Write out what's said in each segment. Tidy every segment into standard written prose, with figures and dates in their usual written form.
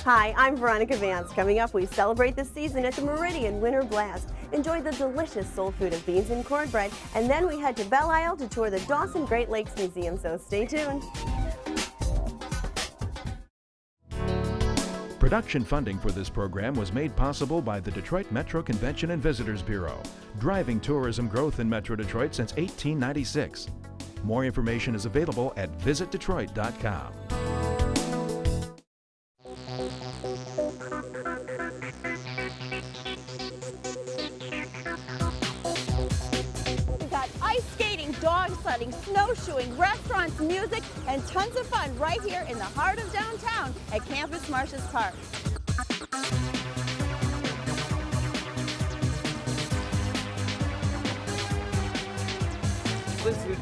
Hi, I'm Veronica Vance. Coming up, we celebrate the season at the Meridian Winter Blast. Enjoy the delicious soul food of beans and cornbread, and then we head to Belle Isle to tour the Dossin Great Lakes Museum, so stay tuned. Production funding for this program was made possible by the Detroit Metro Convention and Visitors Bureau, driving tourism growth in Metro Detroit since 1896. More information is available at visitdetroit.com. We've got ice skating, dog sledding, snowshoeing, restaurants, music, and tons of fun right here in the heart of downtown at Campus Martius Park.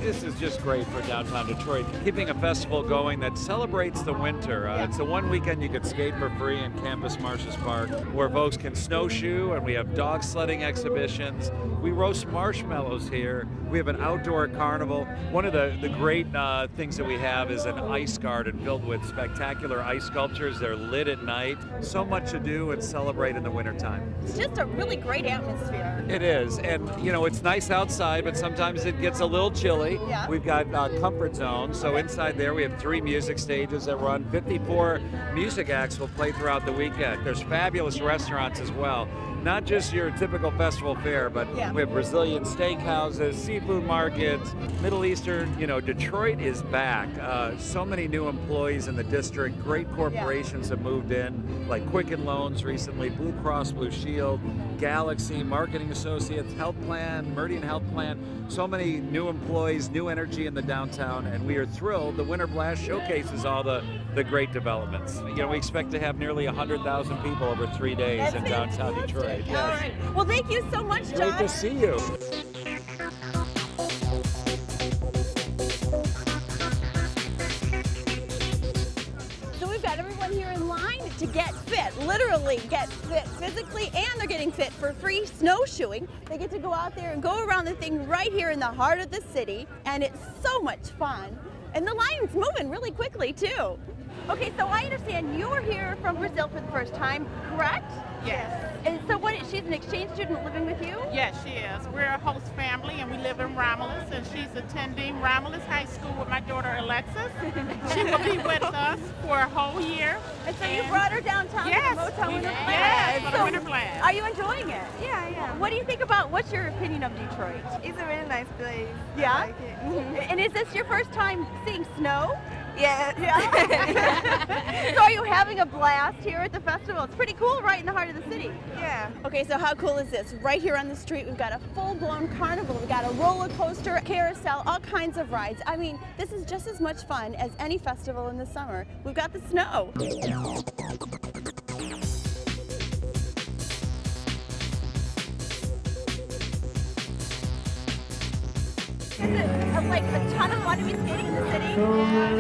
This is just great for downtown Detroit, keeping a festival going that celebrates the winter. It's the one weekend you could skate for free in Campus Martius Park, where folks can snowshoe, and we have dog sledding exhibitions. We roast marshmallows here. We have an outdoor carnival. One of the great things that we have is an ice garden filled with spectacular ice sculptures. They're lit at night. So much to do and celebrate in the wintertime. It's just a really great atmosphere. It is, and you know, it's nice outside, but sometimes it gets a little chilly. Yeah. We've got comfort zones, so inside there we have 3 music stages that run. 54 music acts will play throughout the weekend. There's fabulous restaurants as well. Not just your typical festival fare, but we have Brazilian steakhouses, seafood markets, Middle Eastern. You know, Detroit is back. So many new employees in the district. Great corporations have moved in, like Quicken Loans recently, Blue Cross Blue Shield, Galaxy, Marketing Associates, Health Plan, Meridian Health Plan. So many new employees, new energy in the downtown, and we are thrilled. The Winter Blast showcases all the great developments. You know, we expect to have nearly 100,000 people over 3 days in downtown Detroit. All right. Well, thank you so much, John. Great to see you. So we've got everyone here in line to get fit, literally get fit physically, and they're getting fit for free snowshoeing. They get to go out there and go around the thing right here in the heart of the city, and it's so much fun. And the line's moving really quickly, too. Okay, so I understand you are here from Brazil for the first time, correct? Yes. And so she's an exchange student living with you? Yes, she is. We're a host family, and we live in Romulus, and she's attending Romulus High School with my daughter Alexis. She will be with us for a whole year. And so you brought her downtown to the Motown Winter Blast? Yes, for the Winter Blast. Are you enjoying it? Yeah. What do you think what's your opinion of Detroit? It's a really nice place. Yeah? I like it. Mm-hmm. And is this your first time seeing snow? Yeah. So are you having a blast here at the festival? It's pretty cool right in the heart of the city. Yeah. Okay, so how cool is this? Right here on the street, we've got a full-blown carnival. We've got a roller coaster, carousel, all kinds of rides. I mean, this is just as much fun as any festival in the summer. We've got the snow. Is it like a ton of fun to be skating in the city?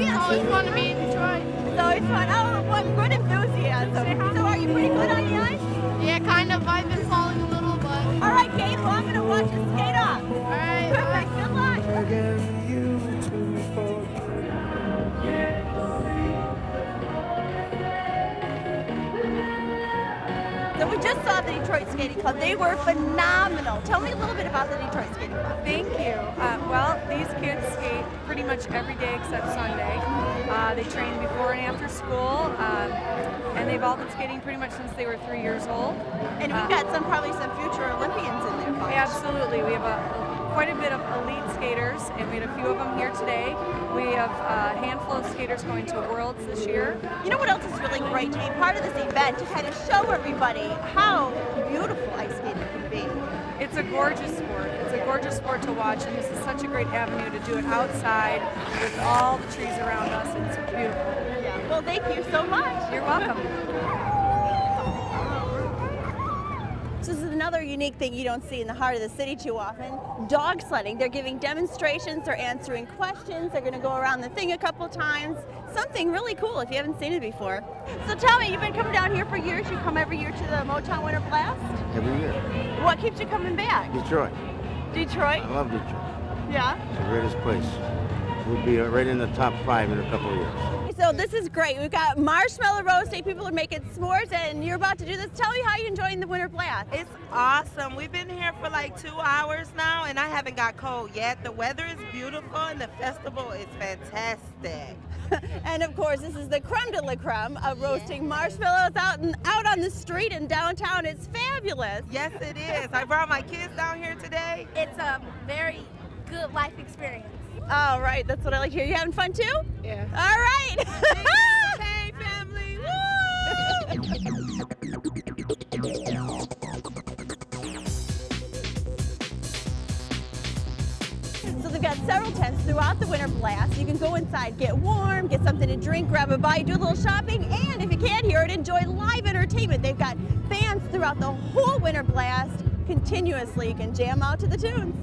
Yeah, it's always fun to be in Detroit. It's always fun. Oh, what good enthusiasm. So are you pretty good on the ice? Yeah, kind of. I've been falling a little, but... All right, Kate, well, I'm going to watch you skate off. All right. Perfect. Good luck. So we just saw the Detroit Skating Club. They were phenomenal. Tell me a little bit about the Detroit Skating Club. Thank you. Well, these kids skate pretty much every day except Sunday. They train before and after school, and they've all been skating pretty much since they were 3 years old. And we've got probably some future Olympians in there. Absolutely. We have quite a bit of elite skaters, and we had a few of them here today. We have a handful of skaters going to Worlds this year. You know what else is really great? To be part of this event, to kind of show everybody how beautiful ice skating can be. It's a gorgeous sport. It's a gorgeous sport to watch, and this is such a great avenue to do it outside with all the trees around us. It's beautiful. Yeah. Well, thank you so much. You're welcome. So this is another unique thing you don't see in the heart of the city too often. Dog sledding. They're giving demonstrations, they're answering questions, they're going to go around the thing a couple times. Something really cool if you haven't seen it before. So tell me, you've been coming down here for years. You come every year to the Motown Winter Blast? Every year. What keeps you coming back? Detroit. Detroit? I love Detroit. Yeah? It's the greatest place. We'll be right in the top 5 in a couple of years. So this is great. We've got marshmallow roasting. People are making s'mores, and you're about to do this. Tell me how you're enjoying the Winter Blast. It's awesome. We've been here for like 2 hours now, and I haven't got cold yet. The weather is beautiful, and the festival is fantastic. And of course, this is the creme de la creme of roasting marshmallows out on the street in downtown. It's fabulous. Yes, it is. I brought my kids down here today. It's a very good life experience. All right, that's what I like to hear. You having fun too? Yeah. All right. Hey, family. So they've got several tents throughout the Winter Blast. You can go inside, get warm, get something to drink, grab a bite, do a little shopping, and if you can't hear it, enjoy live entertainment. They've got bands throughout the whole Winter Blast continuously. You can jam out to the tunes.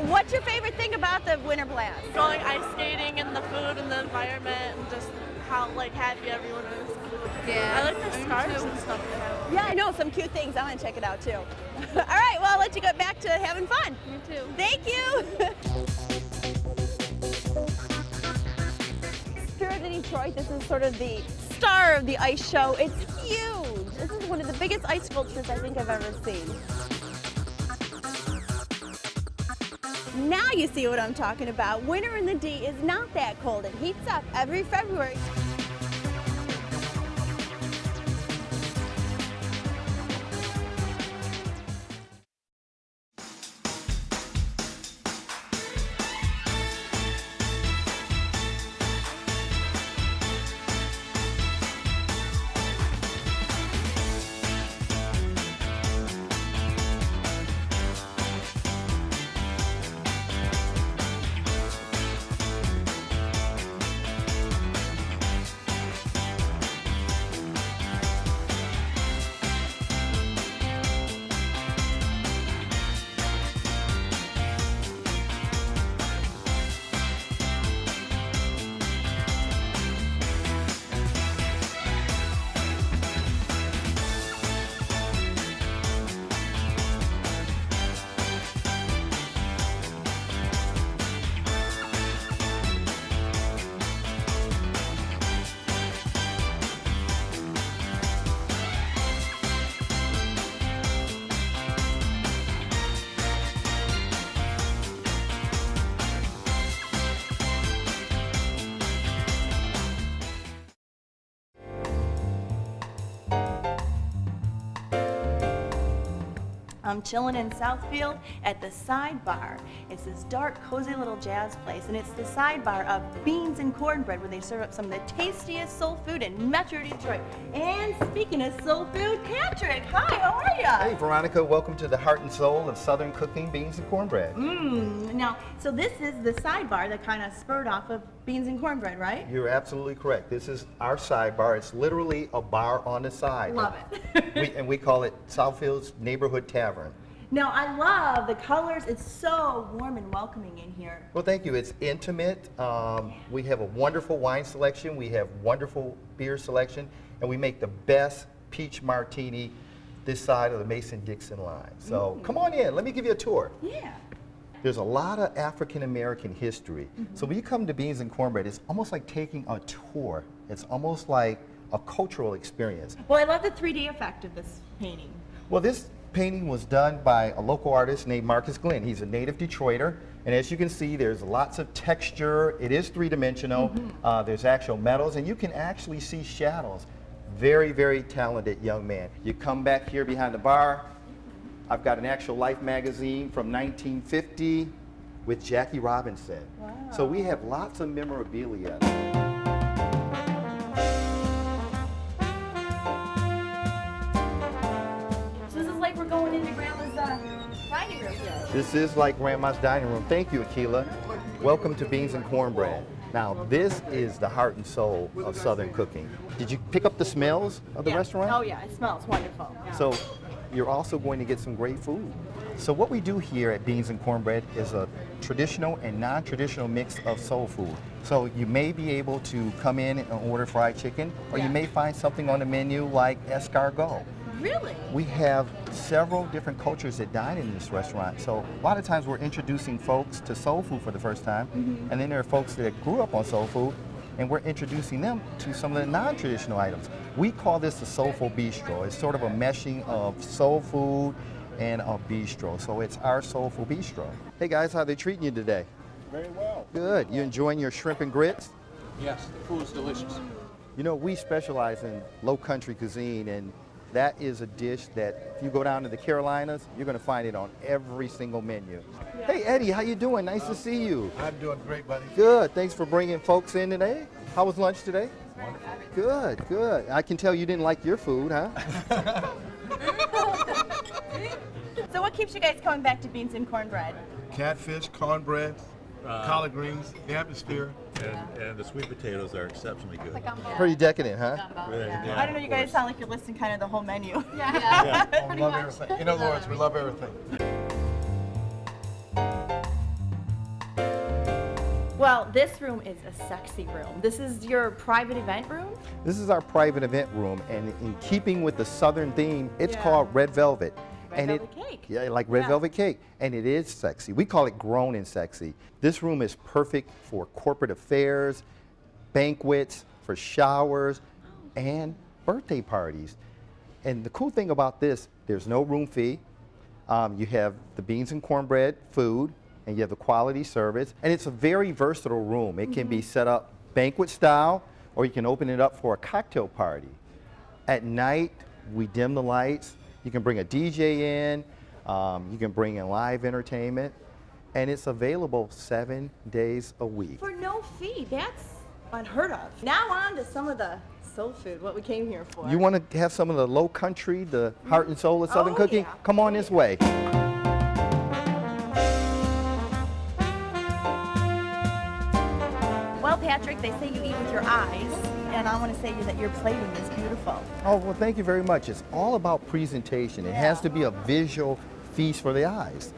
What's your favorite thing about the Winter Blast? Going ice skating and the food and the environment and just how like happy everyone is. Yeah. I like the scarves and stuff they have. Yeah, I know, some cute things. I want to check it out too. All right, well, I'll let you get back to having fun. You too. Thank you. Spirit of Detroit, this is sort of the star of the ice show. It's huge. This is one of the biggest ice sculptures I think I've ever seen. Now you see what I'm talking about. Winter in the D is not that cold. It heats up every February. I'm chilling in Southfield at the Sidebar. It's this dark, cozy little jazz place, and it's the Sidebar of Beans and Cornbread, where they serve up some of the tastiest soul food in Metro Detroit. And speaking of soul food, Patrick, hi, how are ya? Hey, Veronica, welcome to the heart and soul of Southern cooking, Beans and Cornbread. Now, so this is the Sidebar that kind of spurred off of Beans and Cornbread, right? You're absolutely correct. This is our sidebar. It's literally a bar on the side. Love it. we call it Southfield's Neighborhood Tavern. Now, I love the colors. It's so warm and welcoming in here. Well, thank you. It's intimate. We have a wonderful wine selection. We have wonderful beer selection. And we make the best peach martini this side of the Mason-Dixon line. So come on in. Let me give you a tour. Yeah. There's a lot of African-American history. So when you come to Beans and Cornbread, it's almost like taking a tour. It's almost like a cultural experience. Well, I love the 3D effect of this painting. Well, this painting was done by a local artist named Marcus Glenn. He's a native Detroiter, and as you can see, there's lots of texture. It is three-dimensional. There's actual metals, and you can actually see shadows. Very, very talented young man. You come back here behind the bar. I've got an actual Life magazine from 1950 with Jackie Robinson. Wow. So we have lots of memorabilia. We're going into Grandma's dining room here. This is like Grandma's dining room. Thank you, Akila. Welcome to Beans and Cornbread. Now, this is the heart and soul of Southern cooking. Did you pick up the smells of the restaurant? Oh yeah, it smells wonderful. So you're also going to get some great food. So what we do here at Beans and Cornbread is a traditional and non-traditional mix of soul food. So you may be able to come in and order fried chicken, or you may find something on the menu like escargot. Really? We have several different cultures that dine in this restaurant. So a lot of times we're introducing folks to soul food for the first time, and then there are folks that grew up on soul food, and we're introducing them to some of the non-traditional items. We call this a soulful bistro. It's sort of a meshing of soul food and a bistro. So it's our soulful bistro. Hey guys, how are they treating you today? Very well. Good. You enjoying your shrimp and grits? Yes, the food is delicious. You know, we specialize in low country cuisine, and that is a dish that if you go down to the Carolinas, you're going to find it on every single menu. Hey Eddie, how you doing? Nice to see you. I'm doing great, buddy. Good. Thanks for bringing folks in today. How was lunch today? Wonderful. Good, good. I can tell you didn't like your food, huh? So what keeps you guys coming back to Beans and Cornbread? Catfish, cornbread, collard greens, the atmosphere. And the sweet potatoes are exceptionally good. Pretty decadent, huh? I don't know, you guys sound like you're listing kind of the whole menu. Oh, we love everything. In other words, we love everything. Well, this room is a sexy room. This is your private event room? This is our private event room, and in keeping with the Southern theme, it's called Red Velvet. Red velvet cake. Yeah, like red velvet cake. And it is sexy. We call it grown and sexy. This room is perfect for corporate affairs, banquets, for showers, and birthday parties. And the cool thing about this, there's no room fee. You have the beans and cornbread food, and you have the quality service. And it's a very versatile room. It can be set up banquet style, or you can open it up for a cocktail party. At night, we dim the lights. You can bring a DJ in, you can bring in live entertainment, and it's available 7 days a week. For no fee, that's unheard of. Now on to some of the soul food, what we came here for. You want to have some of the low country, the heart and soul of Southern cooking? Yeah. Come on this way. Well, Patrick, they say you eat with your eyes, and I want to say that your plating is beautiful. Oh, well, thank you very much. It's all about presentation. It has to be a visual feast for the eyes.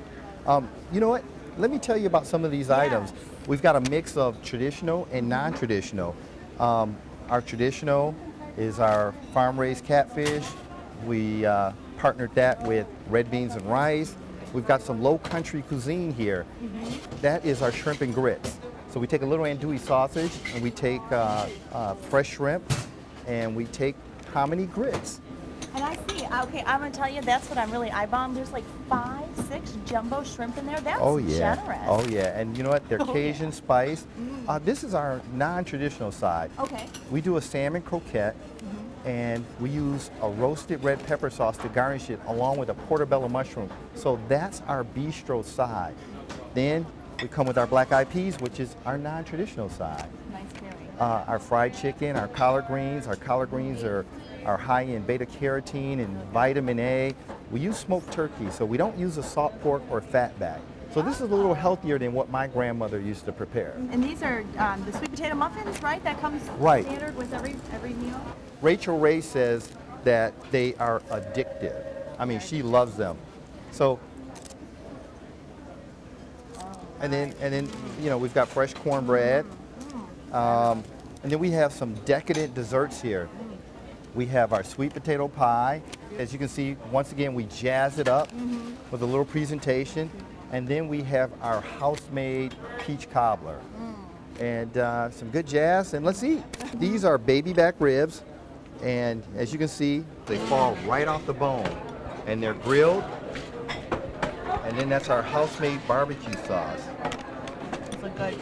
You know what? Let me tell you about some of these items. We've got a mix of traditional and non-traditional. Our traditional is our farm-raised catfish. We partnered that with red beans and rice. We've got some low-country cuisine here. That is our shrimp and grits. So we take a little andouille sausage, and we take fresh shrimp, and we take hominy grits. And I see, okay, I'm going to tell you, that's what I'm really eyeballing. There's like 5, 6 jumbo shrimp in there. That's generous. Oh yeah, and you know what? They're Cajun spice. This is our non-traditional side. Okay. We do a salmon croquette, and we use a roasted red pepper sauce to garnish it along with a portobello mushroom. So that's our bistro side. Then we come with our black eyed peas, which is our non-traditional side. Nice pairing. Our fried chicken, our collard greens. Our collard greens are high in beta carotene and vitamin A. We use smoked turkey, so we don't use a salt pork or fatback. So this is a little healthier than what my grandmother used to prepare. And these are the sweet potato muffins, right? That comes standard with every meal? Rachel Ray says that they are addictive. I mean, she loves them. So, and then you know, we've got fresh cornbread. And then we have some decadent desserts here. We have our sweet potato pie. As you can see, once again, we jazz it up with a little presentation. And then we have our house-made peach cobbler. And some good jazz, and let's eat. These are baby back ribs, and as you can see, they fall right off the bone. And they're grilled, and then that's our house-made barbecue sauce. Those look good.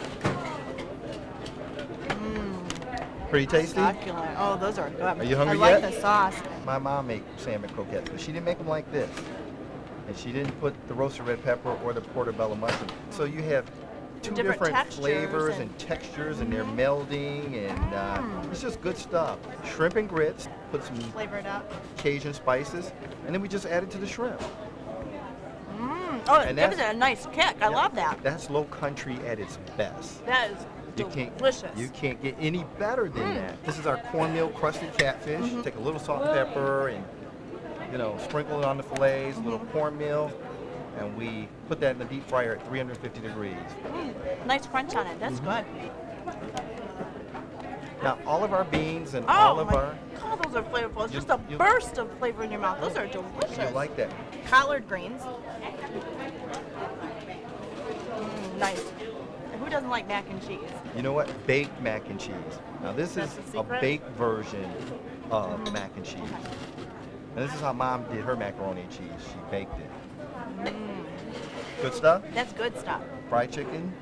Pretty tasty? Succulent. Oh, those are good. Are you hungry yet? yet? I like the sauce. My mom made salmon croquettes, but she didn't make them like this. And she didn't put the roasted red pepper or the portobello mushroom. So you have two different flavors and textures, and they're melding, and it's just good stuff. Shrimp and grits, put some flavored up Cajun spices, and then we just add it to the shrimp. Oh, it gives it a nice kick. I love that. That's low country at its best. That is delicious. You can't get any better than that. This is our cornmeal crusted catfish. Take a little salt and pepper and sprinkle it on the fillets, a little cornmeal, and we put that in the deep fryer at 350 degrees. Nice crunch on it. That's good. Now, all of our beans and all of our... God, those are flavorful. It's just a burst of flavor in your mouth. Those are delicious. You like that? Collard greens. Nice. And who doesn't like mac and cheese? You know what? Baked mac and cheese. Now, this is a baked version of mac and cheese. And this is how Mom did her macaroni and cheese. She baked it. Good stuff? That's good stuff. Fried chicken.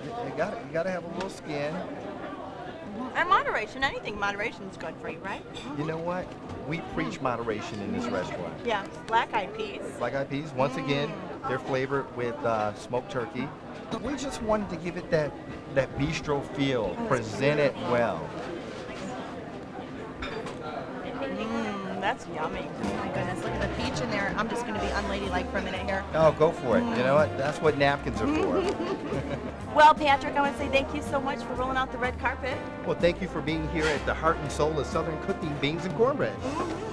You got to have a little skin. And moderation. Anything in moderation is good for you, right? You know what? We preach moderation in this restaurant. Yeah. Black eyed peas. Black eyed peas, once again, they're flavored with smoked turkey. We just wanted to give it that bistro feel, present it well. That's yummy. Oh my goodness, look at the peach in there. I'm just going to be unladylike for a minute here. Oh, go for it. You know what? That's what napkins are for. Well, Patrick, I want to say thank you so much for rolling out the red carpet. Well, thank you for being here at the heart and soul of Southern cooking, Beans and Cornbread.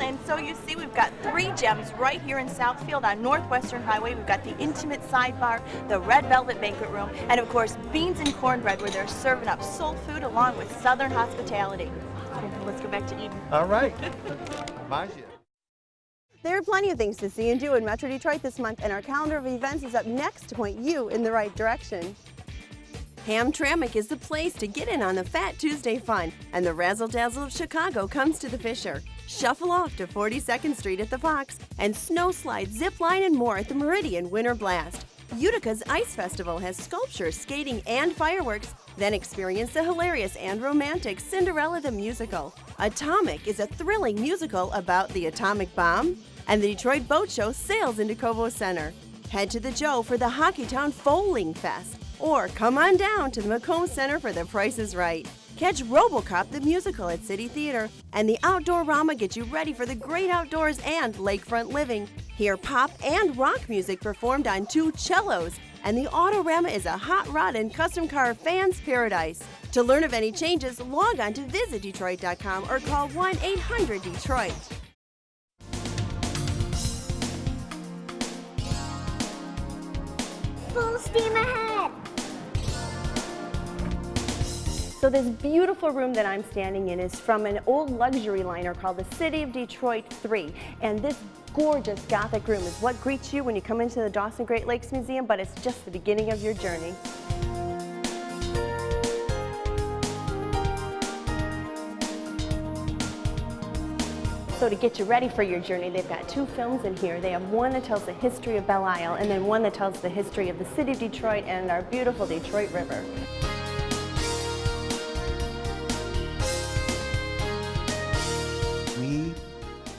And so you see, we've got 3 gems right here in Southfield on Northwestern Highway. We've got the intimate sidebar, the red velvet banquet room, and of course, Beans and Cornbread, where they're serving up soul food along with Southern hospitality. Let's go back to Eden. All right. Bye. There are plenty of things to see and do in Metro Detroit this month, and our calendar of events is up next to point you in the right direction. Hamtramck is the place to get in on the Fat Tuesday fun, and the Razzle Dazzle of Chicago comes to the Fisher. Shuffle off to 42nd Street at the Fox, and snow slide, zip line, and more at the Meridian Winter Blast. Utica's Ice Festival has sculpture, skating, and fireworks. Then experience the hilarious and romantic Cinderella the Musical. Atomic is a thrilling musical about the atomic bomb. And the Detroit Boat Show sails into Cobo Center. Head to the Joe for the Hockeytown Foaling Fest. Or come on down to the Macomb Center for The Price is Right. Catch RoboCop the musical at City Theater, and the Outdoor-rama gets you ready for the great outdoors and lakefront living. Hear pop and rock music performed on 2 cellos, and the Autorama is a hot rod and custom car fan's paradise. To learn of any changes, log on to visitdetroit.com or call 1-800-DETROIT. Full steam ahead! So this beautiful room that I'm standing in is from an old luxury liner called the City of Detroit 3. And this gorgeous Gothic room is what greets you when you come into the Dossin Great Lakes Museum, but it's just the beginning of your journey. So to get you ready for your journey, they've got 2 films in here. They have one that tells the history of Belle Isle, and then one that tells the history of the city of Detroit and our beautiful Detroit River. We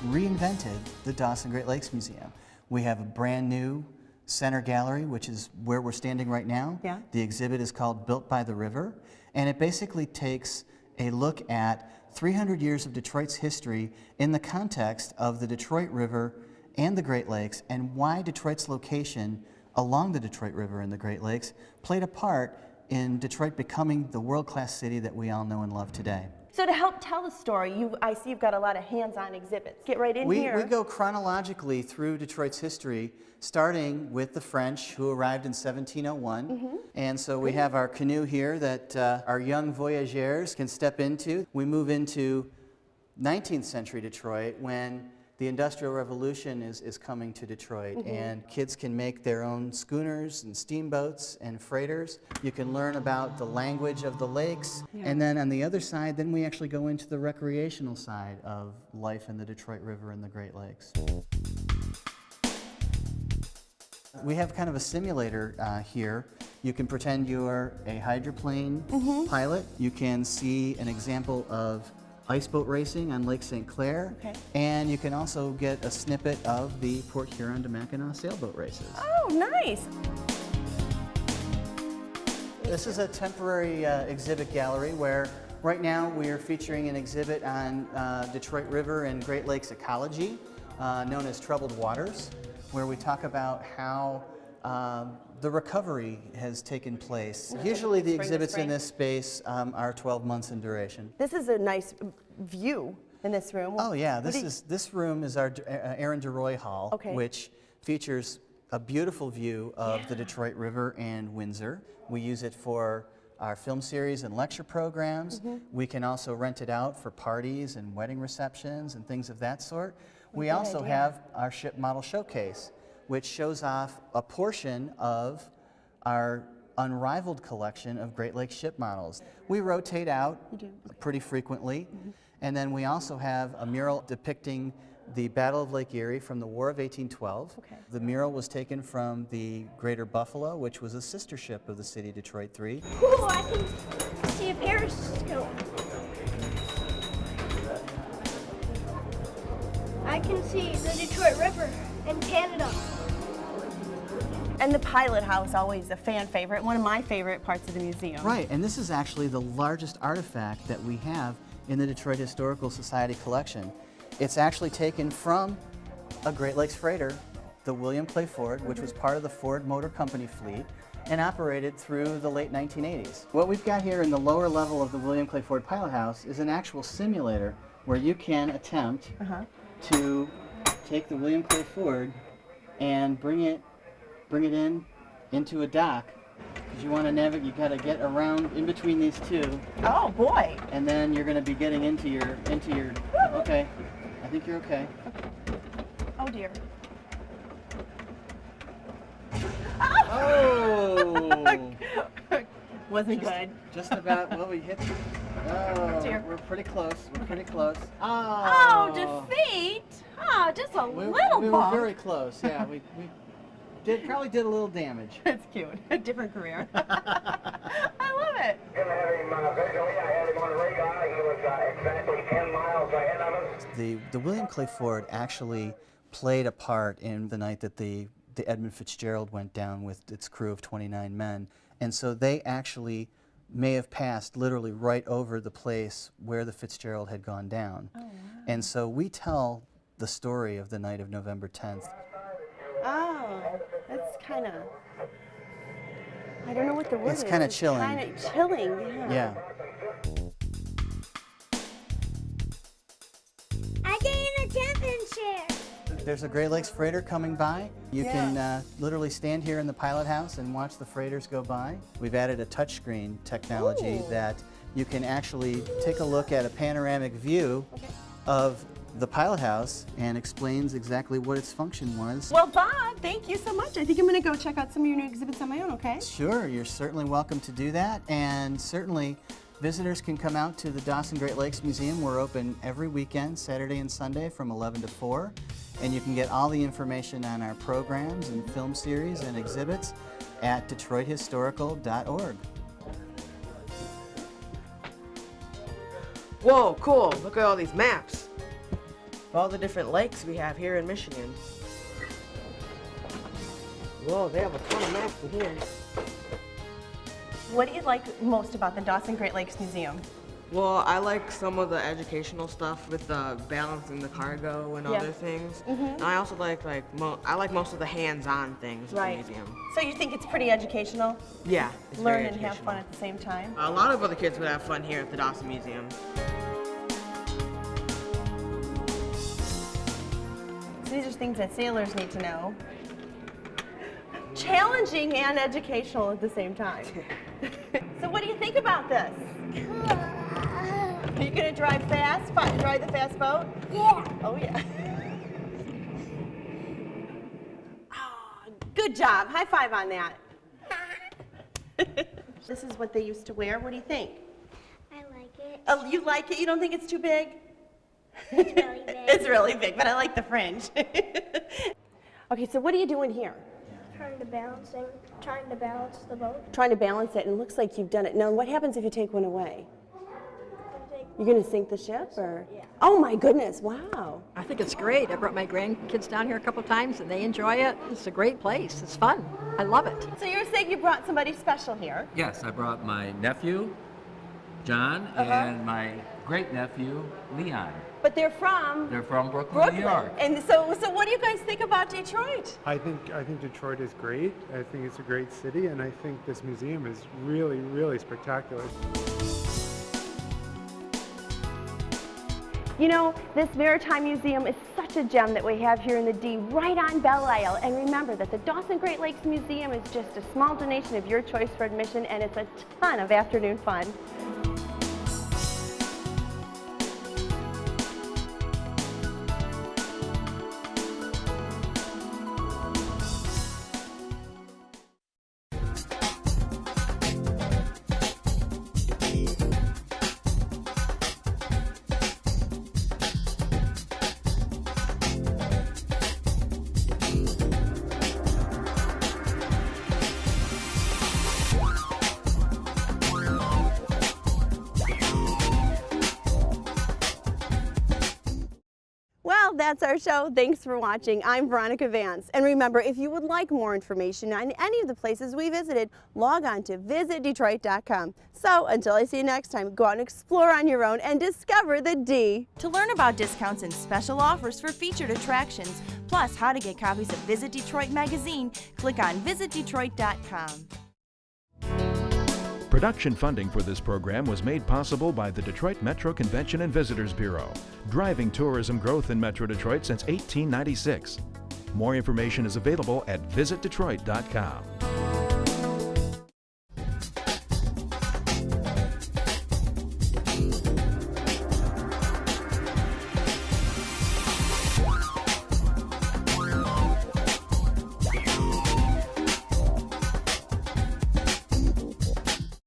reinvented the Dossin Great Lakes Museum. We have a brand new center gallery, which is where we're standing right now. Yeah. The exhibit is called Built by the River, and it basically takes a look at 300 years of Detroit's history in the context of the Detroit River and the Great Lakes, and why Detroit's location along the Detroit River and the Great Lakes played a part in Detroit becoming the world-class city that we all know and love today. So to help tell the story, I see you've got a lot of hands-on exhibits. Get right in here. We go chronologically through Detroit's history, starting with the French, who arrived in 1701. And so we have our canoe here that our young voyageurs can step into. We move into 19th century Detroit, when the Industrial Revolution is coming to Detroit, and kids can make their own schooners and steamboats and freighters. You can learn about the language of the lakes, and then on the other side, then we actually go into the recreational side of life in the Detroit River and the Great Lakes. We have kind of a simulator here. You can pretend you're a hydroplane pilot. You can see an example of ice boat racing on Lake St. Clair, and you can also get a snippet of the Port Huron to Mackinac sailboat races. Oh, nice! This is a temporary exhibit gallery where right now we are featuring an exhibit on Detroit River and Great Lakes ecology, known as Troubled Waters, where we talk about how the recovery has taken place. Usually the exhibits in this space are 12 months in duration. This is a nice view in this room? Oh yeah, this room is our Aaron DeRoy Hall, which features a beautiful view of the Detroit River and Windsor. We use it for our film series and lecture programs. We can also rent it out for parties and wedding receptions and things of that sort. We also have our ship model showcase, which shows off a portion of our unrivaled collection of Great Lakes ship models. We rotate out pretty frequently, and then we also have a mural depicting the Battle of Lake Erie from the War of 1812. The mural was taken from the Greater Buffalo, which was a sister ship of the City Detroit 3. Ooh, I can see a periscope. I can see the Detroit River and Canada. And the pilot house, always a fan favorite, one of my favorite parts of the museum. Right, and this is actually the largest artifact that we have in the Detroit Historical Society collection. It's actually taken from a Great Lakes freighter, the William Clay Ford, which was part of the Ford Motor Company fleet and operated through the late 1980s. What we've got here in the lower level of the William Clay Ford pilot house is an actual simulator where you can attempt to take the William Clay Ford and bring it into a dock. Because you want to navigate, you got to get around in between these two. Oh boy! And then you're going to be getting into your. Okay, I think you're okay. Oh dear. Oh! Wasn't good. Just about. Well, we hit. Oh, dear. we're pretty close. We're pretty close. Oh, defeat! Oh, just a little We were bump. very close. Yeah, we probably did a little damage. That's cute. A different career. I love it. The William Clay Ford actually played a part in the night that the Edmund Fitzgerald went down with its crew of 29 men. And so they actually may have passed literally right over the place where the Fitzgerald had gone down. Oh, wow. And so we tell the story of the night of November 10th. Oh, that's kind of, I don't know what the word is. It's kind of chilling. Kind of chilling, yeah. I gained the 10th chair. There's a Great Lakes freighter coming by. You can literally stand here in the pilot house and watch the freighters go by. We've added a touchscreen technology that you can actually take a look at a panoramic view of the pilot house and explains exactly what its function was. Well, Bob, thank you so much. I think I'm going to go check out some of your new exhibits on my own, okay? Sure, you're certainly welcome to do that, and certainly visitors can come out to the Dossin Great Lakes Museum. We're open every weekend, Saturday and Sunday from 11 to 4, and you can get all the information on our programs and film series and exhibits at DetroitHistorical.org. Whoa, cool. Look at all these maps. All the different lakes we have here in Michigan. Whoa, they have a ton of maps in here. What do you like most about the Dossin Great Lakes Museum? Well, I like some of the educational stuff with the balancing the cargo and other things. And I also like most of the hands-on things at the museum. So you think it's pretty educational? Yeah, it's Learn very and have educational. fun at the same time? A lot of other kids would have fun here at the Dossin Museum. These are things that sailors need to know. Challenging and educational at the same time. So what do you think about this? Are you going to drive fast? Drive the fast boat? Yeah. Oh, yeah. Oh, good job. High five on that. This is what they used to wear. What do you think? I like it. Oh, you like it? You don't think it's too big? It's really big. It's really big, but I like the fringe. Okay, so what are you doing here? Trying to balance the boat. Trying to balance it, and it looks like you've done it. Now, what happens if you take one away? You're going to sink the ship, or? Yeah. Oh my goodness! Wow. I think it's great. I brought my grandkids down here a couple times, and they enjoy it. It's a great place. It's fun. I love it. So you're saying you brought somebody special here? Yes, I brought my nephew, John, and my great-nephew, Leon. But they're from Brooklyn, New York. And so what do you guys think about Detroit? I think Detroit is great. I think it's a great city, and I think this museum is really, really spectacular. You know, this Maritime Museum is such a gem that we have here in the D right on Belle Isle. And remember that the Dossin Great Lakes Museum is just a small donation of your choice for admission, and it's a ton of afternoon fun. Well, that's our show. Thanks for watching. I'm Veronica Vance. And remember, if you would like more information on any of the places we visited, log on to visitdetroit.com. So until I see you next time, go out and explore on your own and discover the D. To learn about discounts and special offers for featured attractions, plus how to get copies of Visit Detroit magazine, click on visitdetroit.com. Production funding for this program was made possible by the Detroit Metro Convention and Visitors Bureau, driving tourism growth in Metro Detroit since 1896. More information is available at visitdetroit.com.